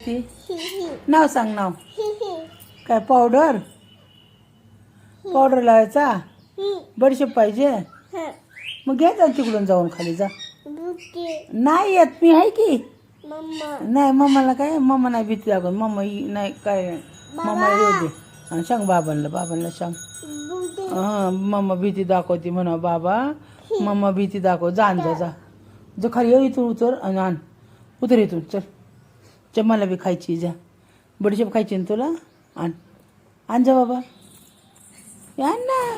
ती? नाव सांग नाव. काय पावडर लावायचा? बडीशेप पाहिजे? मग घे जा तिकडून जाऊन खाली जा. नाही येत मी आहे की. नाही मम्माला काय मम्मा नाही भीती दाखवत. मम्मा नाही काय मम्मा येऊ दे. सांग बाबांना सांग. हां मम्मा भीती दाखवते म्हणा बाबा. मम्मा भीती दाखव. जा जा खाली ये इथून उतर आणि आण. उतर इथून चल मला बी खायची. जा बडीशेप खायची ना तुला? आण जा बाबा. आण ना.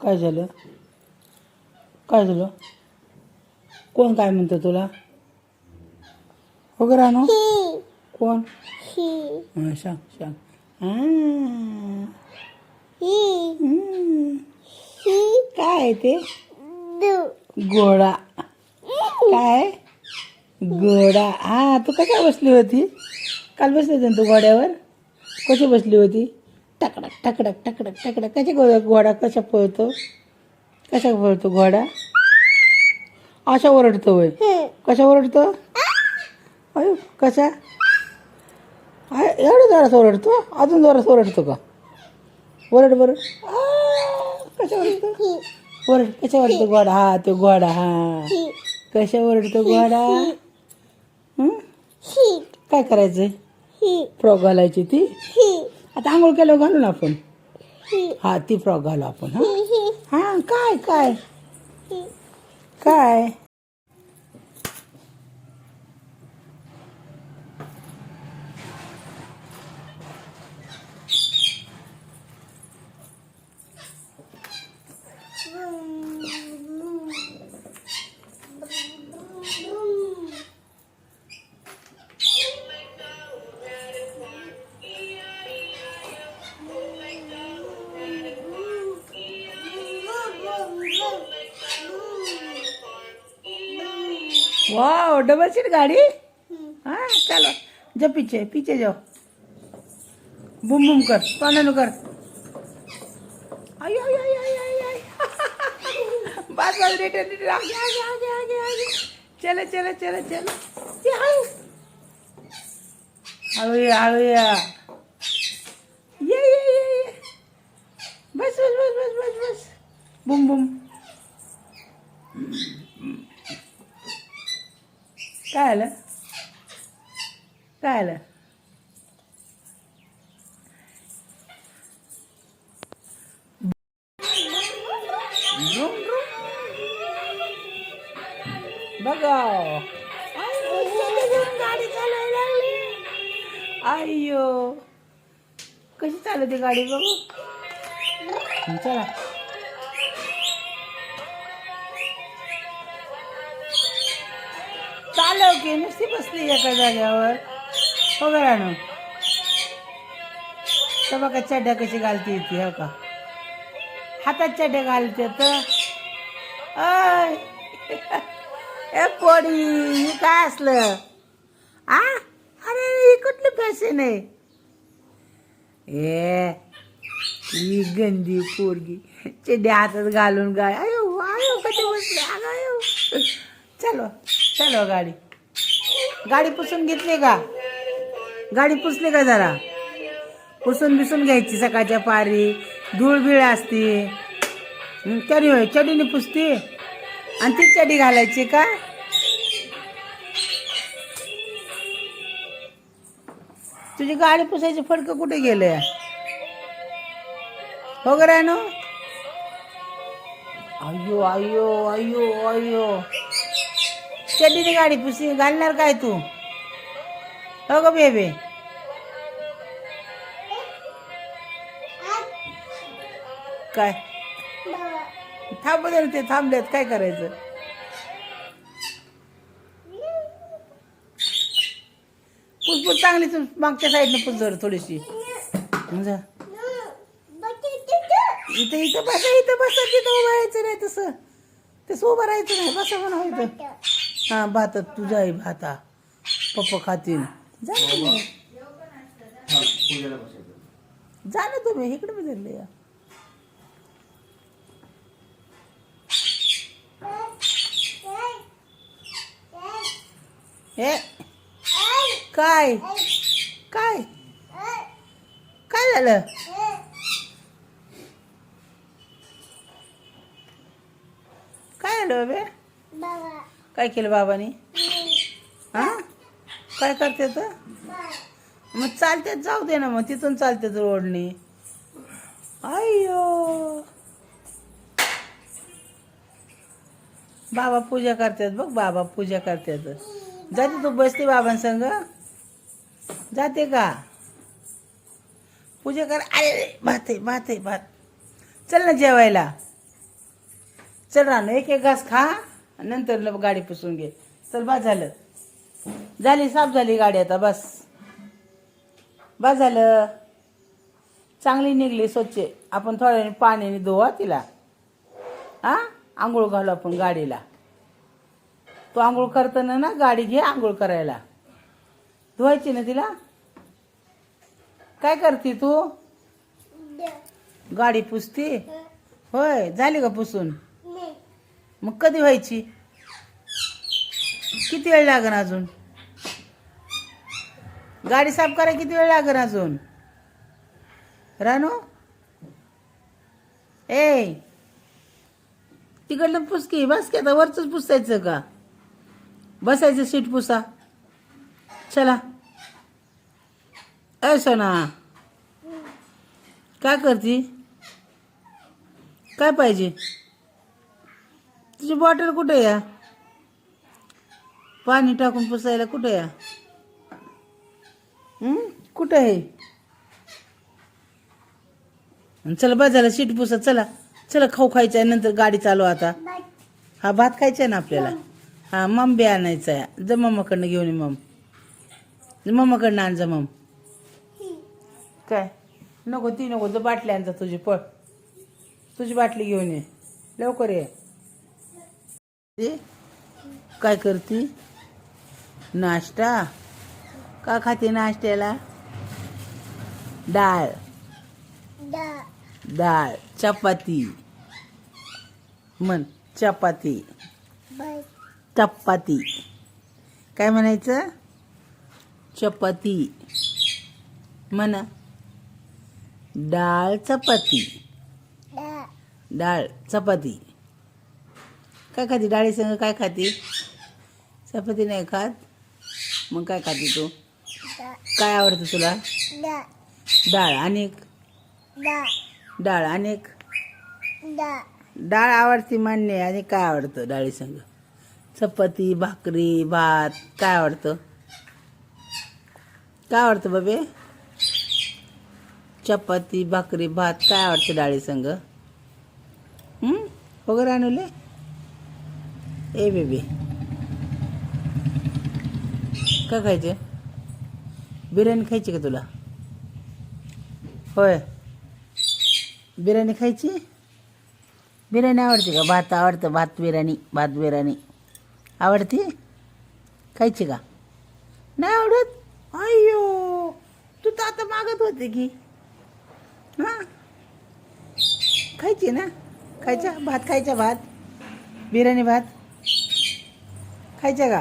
काय झालं? कोण काय म्हणतं तुला? हो ग रानू? कोण? सांग. काय ते? घोडा. काय? घोडा. हा तू कशा बसली होती? काल बसली होती ना तू घोड्यावर? कशी बसली होती? टकडक. कशा घोडा कशा पळतो घोडा? अशा ओरडतो होय? कशा ओरडतो? अयो कशा? एवढं जोरात ओरडतो? अजून जोरात ओरडतो का? ओरड बरं. कशा ओरडतो? ओरड. कशा ओरडतो घोडा? हा तो घोडा. हा कशा ओरडतो घोडा? काय करायचंय? फ्रॉक घालायची ती? आता आंघोळ केलं घालू ना आपण. हा ती फ्रॉक घालू आपण. हा काय वाह डबल सीट गाड़ी. हाँ चलो जा पीछे जाओ. बुम कर तोंडानं कर. आई बस रिटर्न आगे. चलो हळू या. ये बस. बुम. काय आलं? बघा गाडी चालवायला लागली. अय्यो कशी चालवते गाडी बघू. चला चालव की नुसती बसली एका जाग्यावर. हो रानू तर बघा चड्ड्या कशी घालते येते. हो का हातात चड्ड्या घालते तर. ए पोडी काय असलं? अरे कुठलं फॅशन आहे? ही गंदी पोरगी चड्ड्या हातात घालून गाय. आयो कधी बसले. आयो चलो गाडी पुसून घेतली का? गाडी पुसली का? जरा पुसून बिसून घ्यायची. सकाळच्या पारी धूळ बिळ असते तरी होय चडीने पुसते आणि ती चडी घालायची का? तुझी गाडी पुसायची फडकं कुठे गेले? हो ग रानू? अय्यो चड्डीने गाडी पुसी घालणार काय तू? हो ग बेबे? काय ते थांबलेत काय करायचं? पुसपूस चांगली तू मागच्या साईडने पुस जर थोडीशी. इथं बसा. तिथं उभं राहायचं नाही. तसं उभं राहायचं नाही. बसा म्हणा इथं. हा भातात तुझा आहे भाता पप्पा खातील. जा ना तुम्ही इकडे बदलले. हे काय काय काय झालं? काय झालं बे? काय केलं बाबानी? हा काय करते तर? मग चालतेच जाऊ दे ना, मग तिथून चालतेच रोडनी. अय्यो बाबा पूजा करतात बघ, बाबा पूजा करतात. जाते तू बसते बाबांसंग? जाते का पूजा कर? अरे भात आहे भात आहे भात. चल ना जेवायला. चल रानू, एक एक घास खा नंतर गाडी पुसून घे. चल बस झालं, झाली साफ झाली गाडी आता. बस बस झालं, चांगली निघली स्वच्छ. आपण थोड्या पाण्याने धुवा तिला. हा आंघोळ घालू आपण गाडीला. तू आंघोळ करताना ना गाडी घे आंघोळ करायला. धुवायची ना तिला. काय करते तू? गाडी पुसती होय? झाली का पुसून? मग कधी व्हायची? किती वेळ लागेल अजून? गाडी साफ करायला किती वेळ लागेल अजून? रानू ए तिकडलं पुस की. बस की आता, वरच पुसायचं का? बसायचं सीट पुसा. चला ऐसा ना. काय करती? काय पाहिजे? तुझी बॉटल कुठे या? पाणी टाकून पुसायला कुठे या? कुठे आहे? चला बस झालं, सीट पुसा. चला चला, खाऊ खायचं आहे नंतर गाडी चालू. आता हा भात खायचा आहे ना आपल्याला. हा मम बी आणायचा आहे. जा मम्माकडनं घेऊन ये. मम्माकडनं आण जा. मम काय नको ती नको. जर बाटली आणजा तुझी. पळ तुझी बाटली घेऊन ये लवकर ये. काय करती? नाश्ता का खाते नाश्त्याला? डाळ डाळ चपाती म्हण. चपाती चपाती काय म्हणायचं? चपाती म्हणा. डाळ चपाती डाळ चपाती. काय खाती डाळीसंग? काय खाती? चपाती नाही खात. मग काय खाती तू? काय आवडतं तुला? डाळ. अनेक डाळ अनेक डाळ आवडती मान्य. आणि काय आवडतं डाळीसंग? चपाती भाकरी भात. काय आवडतं? काय आवडतं बाबे? चपाती भाकरी भात. काय आवडतं डाळीसंग? वगैरे आणले ए बेबी. काय खायचे? बिर्याणी खायची का तुला? होय बिर्याणी खायची. बिर्याणी आवडते का? भात आवडतं? भात बिर्याणी आवडती? खायची का? नाही आवडत? अय्यो तू तर आता मागत होते की. हां खायची ना. खायच्या भात खायचा. भात बिर्याणी भात खायच्या का?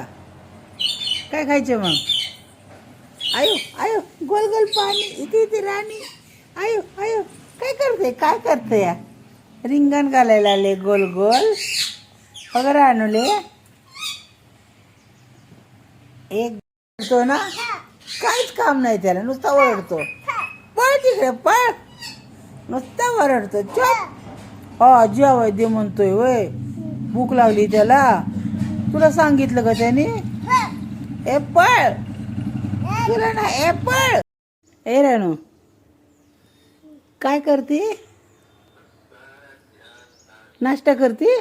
काय खायचं मग? आयो आयो गोल गोल पाणी. इथे इथे राणी. आयो आयो काय करते या? रिंगण घालायला आले गोल गोल वगैरे आणले. एक तो ना काहीच काम नाही त्याला, नुसता ओरडतो. पळ तिकडे पळ. नुसता ओरडतो. चुप. हा जेवाय दे म्हणतोय वय. भूक लागली त्याला. तुला सांगितलं का त्याने? ए पळ. तुला ना ए पळ. ए रानू काय करते? नाश्ता करते?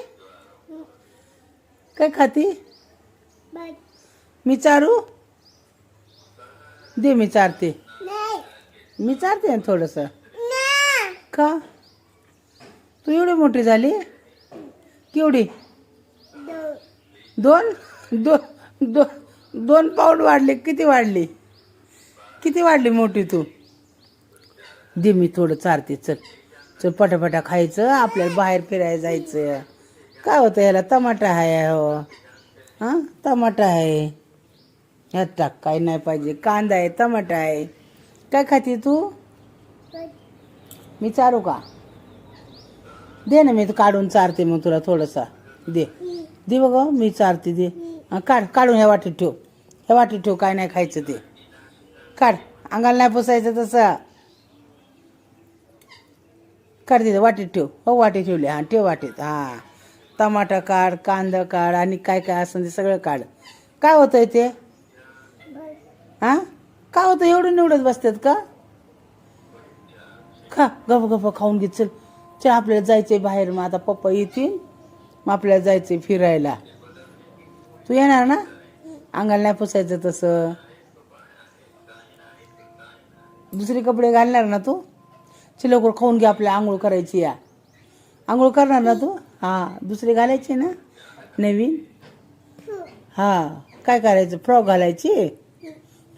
काय खाती? मी चारू दे. मी चारते ना थोडस. का? तू एवढी मोठी झाली? केवढी? 2 पाऊंड वाढले. किती वाढली मोठी तू? दे मी थोडं चारते. चल चल पटापटा खायचं. आपल्याला बाहेर फिरायला जायचं. काय होतं ह्याला? टमाटा आहे हो. हां टमाटा आहे. ह्यात टाक, काय नाही पाहिजे. कांदा आहे, टमाटा आहे. काय खाती तू? मी चारू का? दे ना, मी काढून चारते मग तुला थोडंसा. दे दे बघ, मी चारते. दे काढून ह्या वाटीत ठेव. ह्या वाटीत ठेव, काय नाही खायचं ते. काढ, अंगाला नाही पुसायचं तसं. काढ तिथं वाटीत ठेव. हो वाटीत ठेवले. हां ठेव वाटीत. हां टमाटा काढ, कांदा काढ, आणि काय काय असेल ते सगळं काढ. काय होतंय ते? हां काय होतं? एवढं निवडत बसतात का? खा, गप गप खाऊन घे. चल चल, आपल्याला जायचंय बाहेर. मग आता पप्पा येतील, मग आपल्याला जायचंय फिरायला. तू येणार ना? अंगाला नाही पुसायचं तसं. दुसरे कपडे घालणार ना तू? चल लवकर खाऊन घे, आपल्याला आंघोळ करायची. या आंघोळ करणार ना तू? हां दुसरे घालायचे ना नवीन? हां काय करायचं? फ्रॉक घालायची,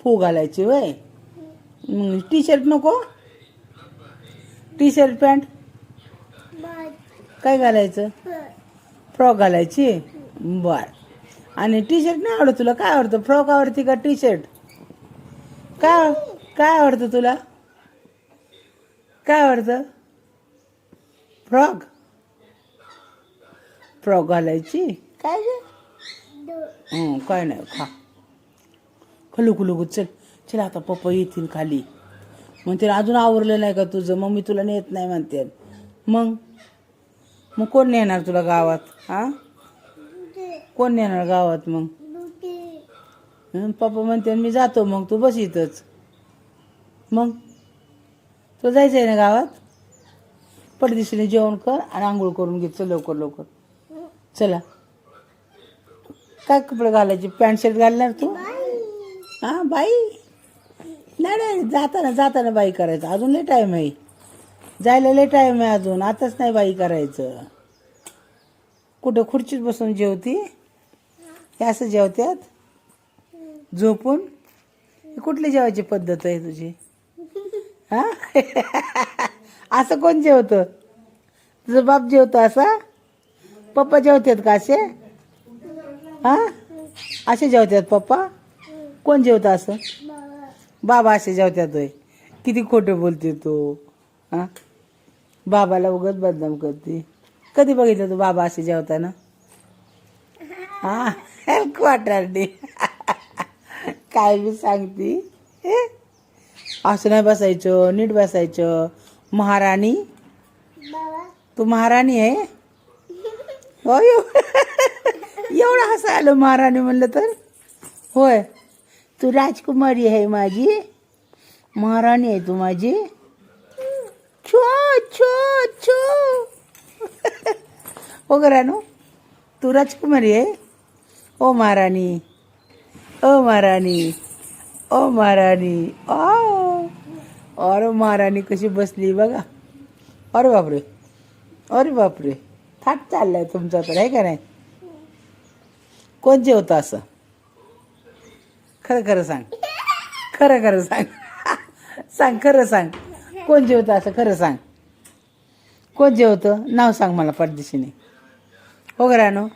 फू घालायची वय. टी शर्ट नको? टी शर्ट पॅन्ट काय घालायचं? फ्रॉक घालायची. बर. आणि टी शर्ट नाही आवडत तुला? काय आवडतं? फ्रॉक आवडते का टी शर्ट? काय काय आवडतं तुला? काय आवडतं? फ्रॉक. फ्रॉक घालायची. काय ग? काय नाही. खा खलू चल चल, आता पप्पा येतील खाली. मग ते अजून आवरलं नाही का तुझं? मग मी तुला नेत नाही म्हणते. मग मग कोण नेणार तुला गावात? हां कोण नेणार गावात मग? पप्पा म्हणते मी जातो. मग तू बस इथंच. मग तुला जायचं आहे ना गावात? पटदिशीने जेवण कर आणि आंघोळ करून घे. चल लवकर लवकर. चला. काय कपडे घालायचे? पॅन्ट शर्ट घालणार तू? हां बाई? नाही जाताना बाई करायचं. अजून लय टाईम आहे. जायला लय टाईम आहे अजून. आताच नाही बाई करायचं. कुठं खुर्चीत बसून जेवती? हे असं जेवत्यात झोपून? कुठली जेवायची पद्धत आहे तुझी? हां असं कोण जेवतं? तुझं बाप जेवतो असा? पप्पा जेवतात का असे? हां असे जेवतात पप्पा? कोण जेवतं असं? बाबा असे जेवतात होय? किती खोटं बोलते तू. हां बाबाला उगाच बदनाम करते. कधी बघितलं तू बाबा असे जेवताना? हां क्वार्टरने काय बी सांगती. असं नाही बसायचं, नीट बसायचं. महाराणी? तू महाराणी आहे? होय एवढं हसायला आलं महाराणी म्हणलं तर? होय तू राजकुमारी आहे माझी? महाराणी आहे तू माझी? छो छो छो हो रानू, तू राजकुमारी आहे? ओ महाराणी, ओ महाराणी, ओ महाराणी. अरे महाराणी कशी बसली बघा. अरे बापरे, अरे बापरे, थाट चाललाय तुमचा तर, आहे का नाही? कोण जेवतं असं? खरं खरं सांग, खरं खरं सांग. सांग खरं सांग, कोण जेवतं असं? खरं सांग, कोण जेवतं? नाव सांग मला परदेशीने. हो का रानू,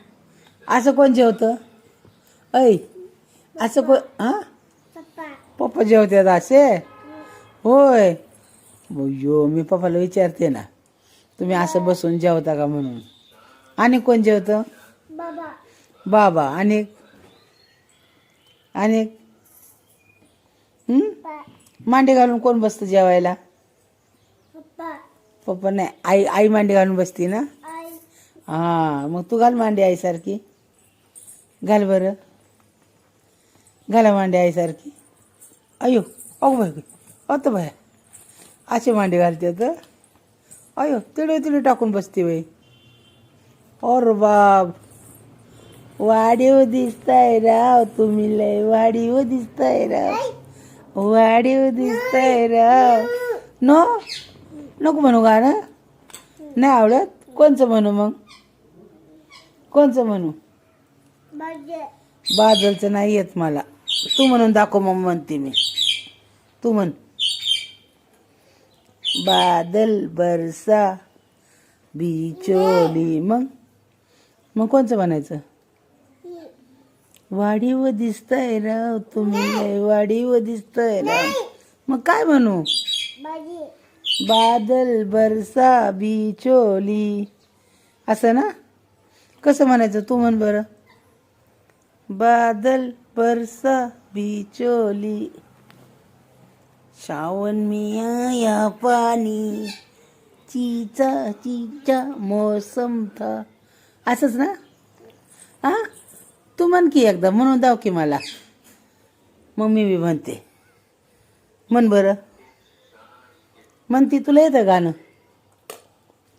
असं कोण जेवतं? ऐ असं कोण? हां पप्पा जेवतात असे? होय. यो मी पप्पाला विचारते ना, तुम्ही असं बसून जेवता का म्हणून. आणि कोण जेवतं? बाबा. आणि आणि मांडी घालून कोण बसतं जेवायला? पप्पा नाही, आई. आई मांडी घालून बसती ना? हां मग तू घाल मांडी आईसारखी. घाल बरं, घाला मांडी आईसारखी. अयो अगो बाई, अतो बाय अशी मांडी घालते तर. अयो तिडे टाकून बसते बाई. और बाप, वाढीव दिसताय राव तुम्ही, लय वाढीव दिसताय राव, वाढीव दिसताय राव. नो नको म्हणू गाणं, नाही आवडत. कोणचं म्हणू मग? कोणचं म्हणू? बादलचं नाही येत मला. तू म्हणून दाखव मग, म्हणते मी. तू म्हण. बादल बरसा बिचोली. मग कोणचं म्हणायचं? वाढीव दिसतंय राव तुम्ही लय वाढीव दिसतंय राव. मग काय म्हणू? बादल बरसा बिचोली असं ना? कसं म्हणायचं तू म्हण बरं. बादल बरसा बिचोली सावन में आया पानी चीचा चीचा मौसम था. असंच ना? हा तू म्हण की एकदा म्हणून दाव की मला. मम्मी बी म्हणते. म्हण बरं. म्हणती तुला येतं गाणं?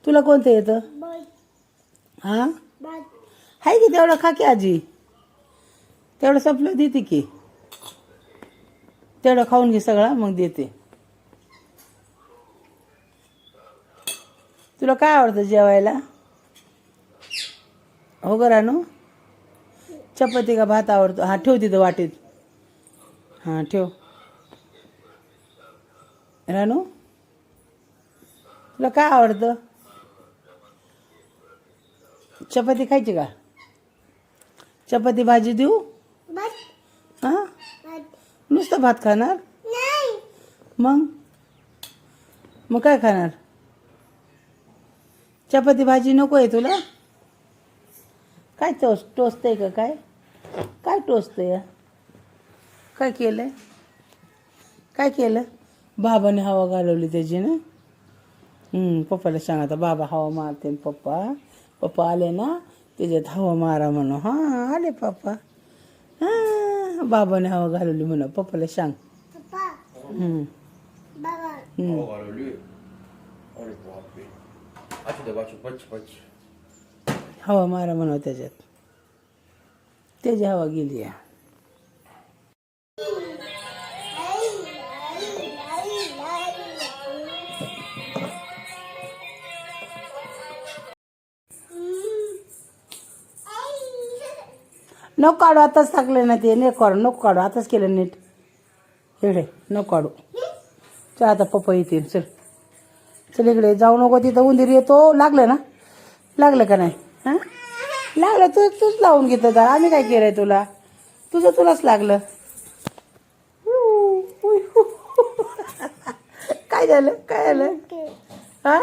तुला कोणतं येतं? हा हाय की तेवढं खा की आजी. तेवढं संपलं देते की. तेवढं खाऊन घे सगळा मग देते. तुला काय आवडतं जेवायला? हो ग रानू. चपाती का भात आवडतो? हा ठेव तिथं वाटीत. हा ठेव. रानू तुला काय आवडतं? चपाती खायची का? चपाती भाजी देऊ? हा नुसतं भात खाणार? मग मग काय खाणार? चपाती भाजी नको आहे तुला? काय टोचतंय का काय? काय टोचतंय? काय केलंय? काय केलं? बाबाने हवा घालवली त्याची ना. पप्पाला सांग आता बाबा हवा मारते. पप्पा आले ना त्याच्यात हवा मारा म्हणून. हा आले पप्पा. हा बाबाने हवा घालवली म्हणून पप्पाला सांग. हवा मारा म्हणून त्याच्यात. त्याची हवा गेली. नको काढू आताच टाकलं ना ते. नको काढू आताच केलं नीट. इकडे नको काढू. चल आता पप्पा येतील. चल इकडे जाऊ नको. तिथं उंदीर येतो. लागलं ना? लागलं का नाही? हां लागलं. तूच लावून घेतं दार. आम्ही काय केलंय तुला? तुलाच लागलं. काय झालं? हा